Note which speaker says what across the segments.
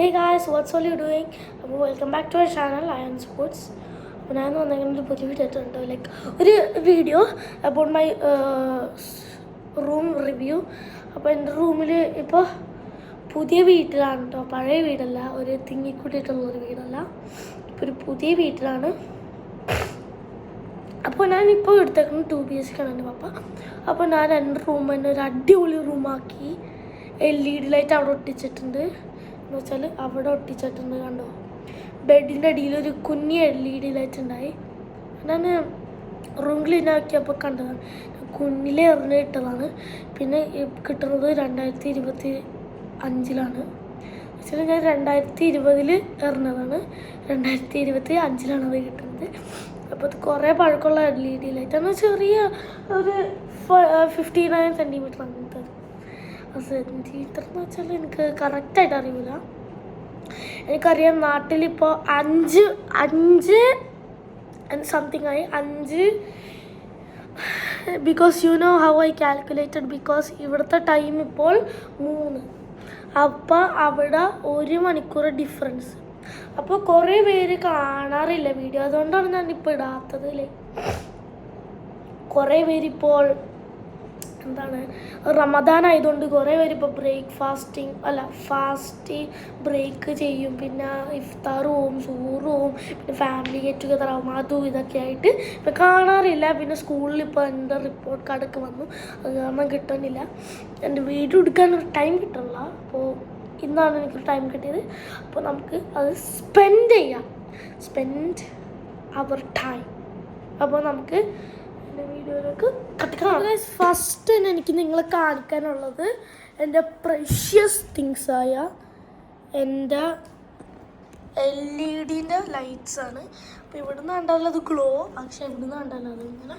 Speaker 1: Hey guys, what's all you doing? Welcome back to our channel, Iron Sports. അപ്പോൾ ഞാൻ വന്നിങ്ങനെ പുതിയ video ഇട്ടിട്ടുണ്ട് ഒരു video about my room review. അപ്പോൾ എൻ്റെ റൂമിൽ ഇപ്പോൾ പുതിയ വീട്ടിലാണ് കേട്ടോ, പഴയ വീടല്ല, ഒരു തിങ്ങിക്കൂട്ടിയിട്ടുള്ളൊരു വീടല്ല, ഇപ്പോൾ ഒരു പുതിയ വീട്ടിലാണ്. അപ്പോൾ ഞാനിപ്പോൾ എടുത്തേക്കുന്നത് 2 BHK ആണ് എൻ്റെ പപ്പ. അപ്പോൾ ഞാൻ എൻ്റെ റൂം തന്നെ ഒരു അടിപൊളി റൂമാക്കി. LED ലൈറ്റ് അവിടെ ഒട്ടിച്ചിട്ടുണ്ട്, എന്ന് വെച്ചാൽ അവിടെ ഒട്ടിച്ചിട്ടുണ്ട്, കണ്ടോ. ബെഡിൻ്റെ അടിയിൽ ഒരു കുഞ്ഞി LED ലൈറ്റ് ഉണ്ടായി. ഞാൻ റൂം ക്ലീൻ ആക്കിയപ്പോൾ കണ്ടതാണ്, കുഞ്ഞിലെ എറിഞ്ഞിട്ടതാണ്. പിന്നെ കിട്ടുന്നത് 2025 വെച്ചാൽ ഞാൻ 2020 എറിഞ്ഞതാണ്, 2025 അത് കിട്ടുന്നത്. അപ്പോൾ അത് കുറേ പഴക്കമുള്ള LED ലൈറ്റാണ്, ചെറിയ ഒരു 59 സെൻറ്റിമീറ്റർ അങ്ങനത്തെ. സെൻറ്റിമീറ്റർ എന്ന് വെച്ചാൽ എനിക്ക് കറക്റ്റായിട്ട് അറിയില്ല. എനിക്കറിയാം നാട്ടിലിപ്പോൾ 5 സംതിങ് ആയി, 5 because you know how I calculated, because ഇവിടുത്തെ ടൈം ഇപ്പോൾ 3, അപ്പോൾ അവിടെ 1 മണിക്കൂർ ഡിഫറൻസ്. അപ്പോൾ കുറേ പേര് കാണാറില്ല വീഡിയോ, അതുകൊണ്ടാണ് ഞാനിപ്പോൾ ഇടാത്തത്. കുറേ പേരിപ്പോൾ എന്താണ് റമദാൻ ആയതുകൊണ്ട് കുറേ പേര് ഇപ്പോൾ ഫാസ്റ്റ് ബ്രേക്ക് ചെയ്യും, പിന്നെ ഇഫ്താറും പോവും, സൂറും പോവും, പിന്നെ ഫാമിലി ഗെറ്റ് ടുഗദർ ആവും, അതും ഇതൊക്കെ ആയിട്ട് ഇപ്പം കാണാറില്ല. പിന്നെ സ്കൂളിൽ ഇപ്പോൾ എൻ്റെ റിപ്പോർട്ട് കാർഡൊക്കെ വന്നു, അത് കാരണം കിട്ടുന്നില്ല, എൻ്റെ വീഡിയോ എടുക്കാനൊരു ടൈം കിട്ടുന്നില്ല. അപ്പോൾ ഇന്നാണ് എനിക്കൊരു ടൈം കിട്ടിയത്. അപ്പോൾ നമുക്ക് അത് സ്പെൻഡ് അവർ ടൈം. അപ്പോൾ നമുക്ക് വീഡിയോയിലേക്ക് കടക്കാം. ഫസ്റ്റ് തന്നെ എനിക്ക് നിങ്ങളെ കാണിക്കാനുള്ളത് എൻ്റെ പ്രഷ്യസ് തിങ്സായ എൻ്റെ LED ലൈറ്റ്സാണ്. അപ്പോൾ ഇവിടുന്ന് കണ്ടാലും അത് ഗ്ലോ, പക്ഷെ ഇവിടുന്ന് കണ്ടാലും അത് ഇങ്ങനെ.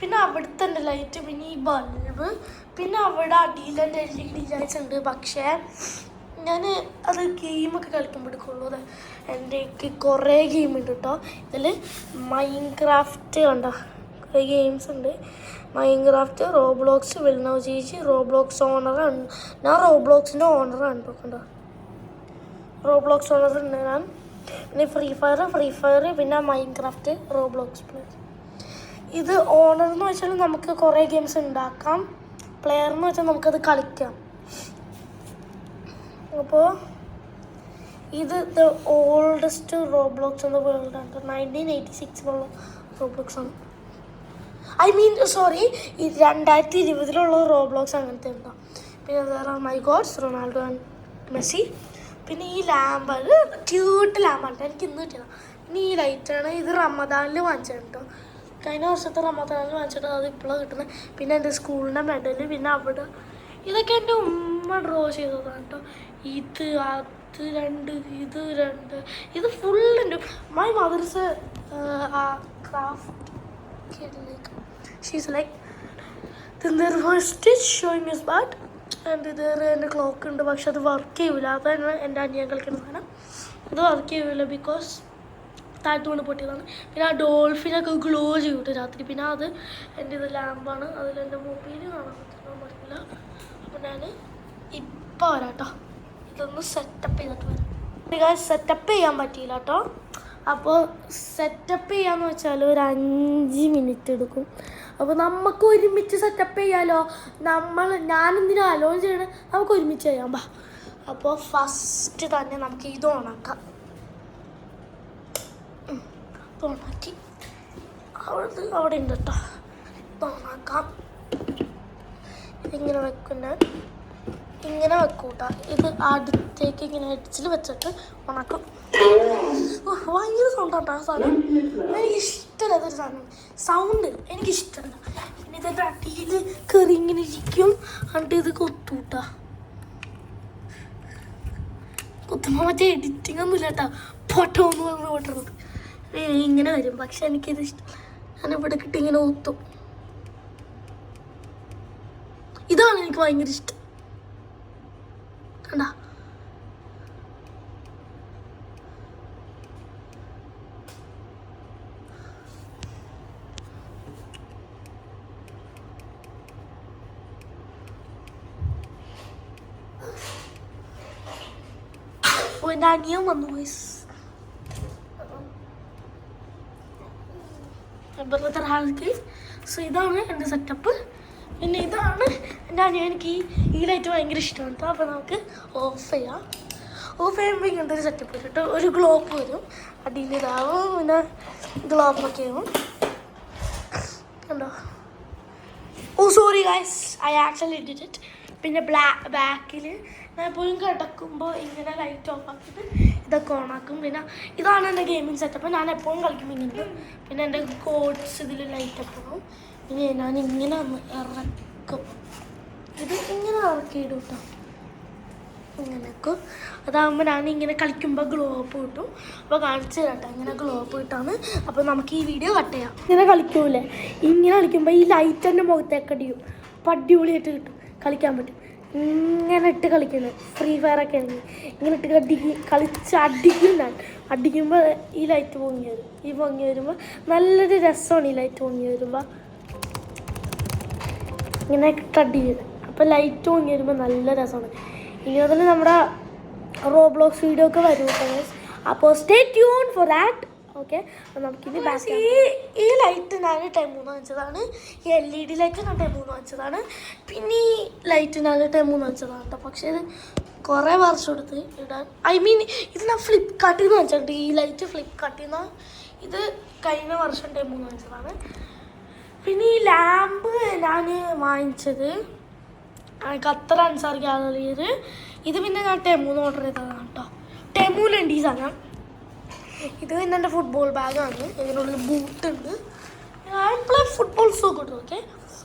Speaker 1: പിന്നെ അവിടുത്തെ എൻ്റെ ലൈറ്റ്, പിന്നെ ഈ ബൾബ്, പിന്നെ അവിടെ അടിയിൽ എൻ്റെ LED ലൈറ്റ്സ് ഉണ്ട്. പക്ഷേ ഞാൻ അത് ഗെയിമൊക്കെ കളിക്കുമ്പോൾ എടുക്കുള്ളൂ. എൻ്റെ കുറേ ഗെയിമുണ്ട് കേട്ടോ. ഇതിൽ മൈൻക്രാഫ്റ്റ് കണ്ടോ, ഗെയിംസ് ഉണ്ട്. മൈൻക്രാഫ്റ്റ്, റോബ്ലോക്സ്, വിൽനോ ചേച്ചി, റോബ്ലോക്സ് ഓണറാണ് ഞാൻ, റോബ്ലോക്സിൻ്റെ ഓണറാണ് ഇപ്പോൾ കണ്ടോ, റോബ്ലോക്സ് ഓണറുണ്ട് ഞാൻ. പിന്നെ ഫ്രീ ഫയർ, പിന്നെ മൈൻക്രാഫ്റ്റ്, റോബ്ലോക്സ് പ്ലെയർ. ഇത് ഓണർ എന്ന് വെച്ചാൽ നമുക്ക് കുറേ ഗെയിംസ് ഉണ്ടാക്കാം, പ്ലെയർ എന്ന് വെച്ചാൽ നമുക്കത് കളിക്കാം. അപ്പോൾ ഇത് the oldest Roblox in the world ആണ്, 1986 റോബ്ലോക്സ് ആണ്. സോറി, 2020 റോബ്ലോക്സ് അങ്ങനത്തെ ഉണ്ടോ. പിന്നെ വേറെ my gods, Ronaldo and Messi. പിന്നെ ഈ ലാമ്പ്, അത് ക്യൂട്ട് ലാമ്പാണ്, എനിക്ക് ഇന്ന് കിട്ടിയതാണ്. പിന്നെ ഈ ലൈറ്റാണ്, ഇത് റമദാനിൽ വാങ്ങിച്ചത് കേട്ടോ, കഴിഞ്ഞ വർഷത്തെ റമദാനിൽ വാങ്ങിച്ചിട്ട് അത് ഇപ്പോഴാണ് കിട്ടുന്നത്. പിന്നെ എൻ്റെ സ്കൂളിൻ്റെ മെഡൽ, പിന്നെ അവിടെ ഇതൊക്കെ എൻ്റെ ഉമ്മ ഡ്രോ ചെയ്തതാണ് കേട്ടോ. ഇത് 2 ഇത് ഫുൾ എൻ്റെ my mothers craft. She's like, then there was stitch showing his butt, and there എൻ്റെ ക്ലോക്ക് ഉണ്ട്, പക്ഷെ അത് വർക്ക് ചെയ്യില്ല. അതാണ് എൻ്റെ അനിയൻ കളിക്കുന്ന സാധനം, അത് വർക്ക് ചെയ്യില്ല ബിക്കോസ് താഴത്തുകൊണ്ട് പൊട്ടിയതാണ്. പിന്നെ ആ ഡോൾഫിനൊക്കെ ഗ്ലോ ചെയ്യൂട്ടോ രാത്രി. പിന്നെ അത് എൻ്റെ ഇത് ലാമ്പാണ്, അതിലെൻ്റെ മൊബൈൽ കാണാൻ പറ്റില്ല. അപ്പോൾ ഞാൻ ഇപ്പോൾ വരാം കേട്ടോ, ഇതൊന്ന് സെറ്റപ്പ് ചെയ്തിട്ട് വരാം. സെറ്റപ്പ് ചെയ്യാൻ പറ്റിയില്ല കേട്ടോ. അപ്പോൾ സെറ്റപ്പ് ചെയ്യാന്ന് വെച്ചാൽ ഒരു 5 മിനിറ്റ് എടുക്കും. അപ്പോൾ നമുക്ക് ഒരുമിച്ച് സെറ്റപ്പ് ചെയ്യാമല്ലോ. ഞാനെന്തിനാ അലോൺ ചെയ്യണം, നമുക്ക് ഒരുമിച്ച് ചെയ്യാം ബാ. അപ്പോൾ ഫസ്റ്റ് തന്നെ നമുക്ക് ഇത് ഓണാക്കാം. ഓണാക്കി അവിടെ ഉണ്ട് കേട്ടോ, ഇത് ഓണാക്കാം. ഇതിങ്ങനെ വെക്കുന്ന ഇങ്ങനെ വെക്കൂട്ടാ, ഇത് അടുത്തേക്ക് ഇങ്ങനെ അടിച്ചിൽ വെച്ചിട്ട് ഉണക്കും. ഭയങ്കര സൗണ്ടാട്ടോ ആ സാധനം, എനിക്കിഷ്ടമല്ല അതൊരു സാധനം, സൗണ്ട് എനിക്കിഷ്ടമല്ല. പിന്നെ ഇതിൻ്റെ അടിയിൽ കയറി ഇങ്ങനെ ഇരിക്കും, എന്നിട്ട് ഇത് കൊത്തൂട്ടാ. കൊത്തുമ്പോൾ മറ്റേ എഡിറ്റിംഗ് ഒന്നും ഇല്ല കേട്ടോ, പൊട്ടോ എന്ന് പറഞ്ഞ് പൊട്ടുന്നത് ഇങ്ങനെ വരും. പക്ഷെ എനിക്കിത് ഇഷ്ടം, ഞാനിവിടെ കിട്ടി ഇങ്ങനെ കൊത്തും. ഇതാണ് എനിക്ക് ഭയങ്കര ഇഷ്ടം കണ്ടാ. എൻ്റെ അനിയൻ വന്നു ഗൈസ്. ബ്രദർ ആൾക്ക്. സോ ഇതാണ് എൻ്റെ സെറ്റപ്പ്. പിന്നെ ഇതാണ് എൻ്റെ അനിയൻ. എനിക്ക് ഈ ലൈറ്റ് ഭയങ്കര ഇഷ്ടമാണ് കേട്ടോ. അപ്പോൾ നമുക്ക് ഓഫ് ചെയ്യാം. ഓഫ് ചെയ്യുമ്പോൾ ഇങ്ങനത്തെ ഒരു സെറ്റപ്പ് വരും കേട്ടോ. ഒരു ഗ്ലോപ്പ് വരും, അടിയിൽ ഇതാവും, പിന്നെ ഗ്ലോപ്പൊക്കെ ആവും കണ്ടോ. Oh sorry guys, I actually did it. പിന്നെ ബാക്കിൽ ഞാൻ എപ്പോഴും കിടക്കുമ്പോൾ ഇങ്ങനെ ലൈറ്റ് ഓഫ് ആക്കിയിട്ട് ഇതൊക്കെ ഓണാക്കും. പിന്നെ ഇതാണ് എൻ്റെ ഗെയിമിങ് സെറ്റപ്പ്. ഞാൻ എപ്പോഴും കളിക്കുമ്പോൾ ഇങ്ങനെ. പിന്നെ എൻ്റെ കോഡ്സ് ഇതിൽ ലൈറ്റ് ഒക്കെ ആവും. പിന്നെ ഞാൻ ഇങ്ങനെ ഇറക്കും. ഇത് ഇങ്ങനെ ഇറക്കിയിടും കേട്ടോ. ഇങ്ങനെയൊക്കെ അതാകുമ്പോൾ ഞാൻ ഇങ്ങനെ കളിക്കുമ്പോൾ ഗ്ലോപ്പ് കിട്ടും. അപ്പോൾ കാണിച്ചു തരാട്ടോ ഇങ്ങനെ ഗ്ലോപ്പ് കിട്ടാണ്. അപ്പോൾ നമുക്ക് ഈ വീഡിയോ കട്ട് ചെയ്യാം. ഇങ്ങനെ കളിക്കൂലേ, ഇങ്ങനെ കളിക്കുമ്പോൾ ഈ ലൈറ്റ് എൻ്റെ മുഖത്തേക്ക് അടിയും. അപ്പോൾ അടിപൊളിയായിട്ട് കിട്ടും, കളിക്കാൻ പറ്റും. ഇങ്ങനെ ഇട്ട് കളിക്കുന്നത് ഫ്രീ ഫയറൊക്കെ ആണെങ്കിൽ ഇങ്ങനെ ഇട്ട് കളിച്ച് അടിക്കും. ഞാൻ അടിക്കുമ്പോൾ ഈ ലൈറ്റ് പൊങ്ങി വരും. ഈ പൊങ്ങി വരുമ്പോൾ നല്ലൊരു രസമാണ്. ഈ ലൈറ്റ് പൊങ്ങി വരുമ്പോൾ ഇങ്ങനെ ഇട്ടടി വരും. അപ്പോൾ ലൈറ്റ് പൊങ്ങി വരുമ്പോൾ നല്ല രസമാണ്. ഇനി അതിൽ നമ്മുടെ റോബ്ലോക്സ് വീഡിയോ ഒക്കെ വരും കേട്ടോ. അപ്പോൾ stay tune for that. Okay, നമുക്കിനി ഈ ലൈറ്റ് ഞാൻ ടൈം വാങ്ങിച്ചതാണ്. ഈ LED ലൈറ്റ് ഞാൻ ടൈം വാങ്ങിച്ചതാണ്. പിന്നെ ഈ ലൈറ്റ് ഞാൻ ടൈം വാങ്ങിച്ചതാണ് കേട്ടോ. പക്ഷേ ഇത് കുറേ വർഷം എടുത്ത് ഇടാൻ. ഐ മീൻ ഇത് ഞാൻ ഫ്ലിപ്കാർട്ടിൽ നിന്ന് വാങ്ങിച്ചിട്ടുണ്ട്. ഈ ലൈറ്റ് ഫ്ലിപ്കാർട്ടിൽ നിന്ന്. ഇത് കഴിഞ്ഞ വർഷം ടൈം വാങ്ങിച്ചതാണ്. പിന്നെ ഈ ലാമ്പ് ഞാൻ വാങ്ങിച്ചത് ഖത്തർ അൻസാർ ഗാലറിയിൽ. ഇത് പിന്നെ ഞാൻ ടെമൂന്ന് ഓർഡർ ചെയ്തതാണ് കേട്ടോ. ടെമൂലുണ്ട് ഈ സാധനം. ഇത് പിന്നെ എൻ്റെ ഫുട്ബോൾ ബാഗാണ്. ഇതിനുള്ളിൽ ബൂട്ടുണ്ട്. ഞാൻ ഇപ്പോഴും ഫുട്ബോൾ സോ കിട്ടും. ഓക്കെ,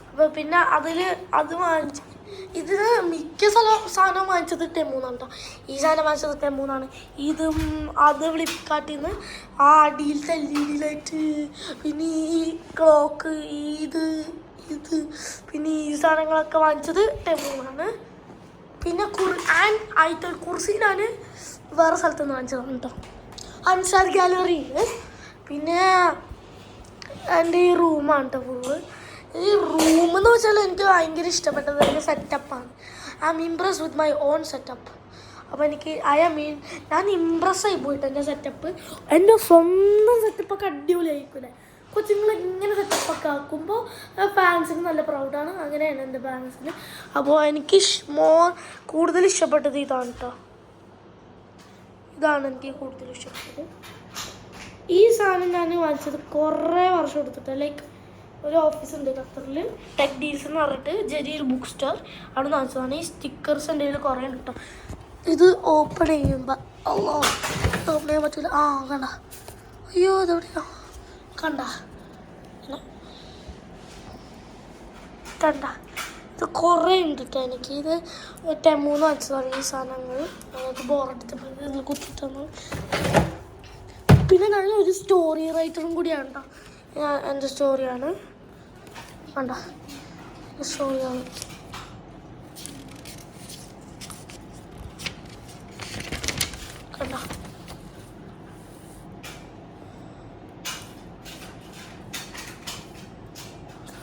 Speaker 1: അപ്പോൾ പിന്നെ അത് വാങ്ങിച്ച് ഇതിന് മിക്ക സാധനം വാങ്ങിച്ചത് ടെമൂന്നാണ് കേട്ടോ. ഈ സാധനം വാങ്ങിച്ചത് ടെമൂന്നാണ്. ഇതും അത് ഫ്ലിപ്കാർട്ടിൽ നിന്ന്. ആ അടിയിലത്തെ LED ലൈറ്റ്, പിന്നെ ഈ ക്ലോക്ക്, ഇത് പിന്നെ ഈ സാധനങ്ങളൊക്കെ വാങ്ങിച്ചത് ടെമൂന്നാണ്. പിന്നെ ആയിരത്തി കുർസി ഞാൻ വേറെ സ്ഥലത്ത് നിന്ന് വാങ്ങിച്ചതാണ് കേട്ടോ, അൻസാർ ഗാലറിയിൽ. പിന്നെ എൻ്റെ ഈ റൂമാണ് കേട്ടോ ഫുള്ള്. ഈ റൂമെന്ന് വെച്ചാൽ എനിക്ക് ഭയങ്കര ഇഷ്ടപ്പെട്ടത് എൻ്റെ സെറ്റപ്പാണ്. I am impress with my own setup. അപ്പോൾ ഞാൻ ഇംപ്രസ് ആയി പോയിട്ട് എൻ്റെ സെറ്റപ്പ്. എൻ്റെ സ്വന്തം സെറ്റപ്പൊക്കെ അടിപൊളിയായിരിക്കില്ലേ. കൊച്ചുങ്ങൾ ഇങ്ങനെ സെറ്റപ്പൊക്കെ ആക്കുമ്പോൾ ഫാൻസിന് നല്ല പ്രൗഡാണ്. അങ്ങനെയാണ് എൻ്റെ ഫാൻസിന്. അപ്പോൾ എനിക്ക് കൂടുതൽ ഇഷ്ടപ്പെട്ടത് ഇതാണ് കേട്ടോ. ഇതാണ് എനിക്ക് കൂടുതൽ ഇഷ്ടപ്പെട്ടത്. ഈ സാധനം ഞാൻ വാങ്ങിച്ചത് കുറേ വർഷം എടുത്തിട്ട്. ലൈക്ക് ഒരു ഓഫീസുണ്ട് ഖത്തറിൽ, ടെക് ഡീൽസ് എന്ന് പറഞ്ഞിട്ട്, ജരീൽ ബുക്ക് സ്റ്റോർ. അവിടെ വാങ്ങിച്ചതാണ്. ഈ സ്റ്റിക്കേഴ്സ് എൻ്റെ കയ്യിൽ കുറേ ഉണ്ട് കേട്ടോ. ഇത് ഓപ്പൺ ചെയ്യുമ്പോൾ ഓപ്പൺ ചെയ്യാൻ പറ്റില്ല. കണ്ട, അയ്യോ ഇതെവിടെയാ കണ്ട ഇത് കുറേ ഉണ്ട് കേട്ടോ. എനിക്ക് ഇത് ടെമൂന്ന് വാങ്ങിച്ചതാണ് ഈ സാധനങ്ങൾ. നമുക്ക് ബോറെടുത്തപ്പോൾ ഇതിൽ കുത്തിട്ടു. പിന്നെ ഞാൻ ഒരു സ്റ്റോറി റൈറ്ററും കൂടിയാണ് കേട്ടോ. എൻ്റെ സ്റ്റോറിയാണ് കണ്ട, സ്റ്റോറിയാണ്.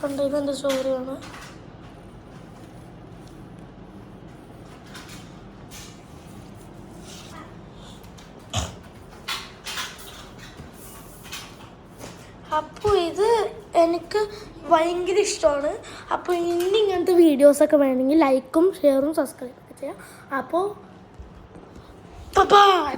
Speaker 1: കണ്ട, ഇതെൻ്റെ സ്റ്റോറിയാണ്. അപ്പോൾ ഇത് എനിക്ക് ഭയങ്കര ഇഷ്ടമാണ്. അപ്പോൾ ഇനി ഇങ്ങനത്തെ വീഡിയോസൊക്കെ വേണമെങ്കിൽ ലൈക്കും ഷെയറും സബ്സ്ക്രൈബൊക്കെ ചെയ്യാം. അപ്പോൾ ബൈ.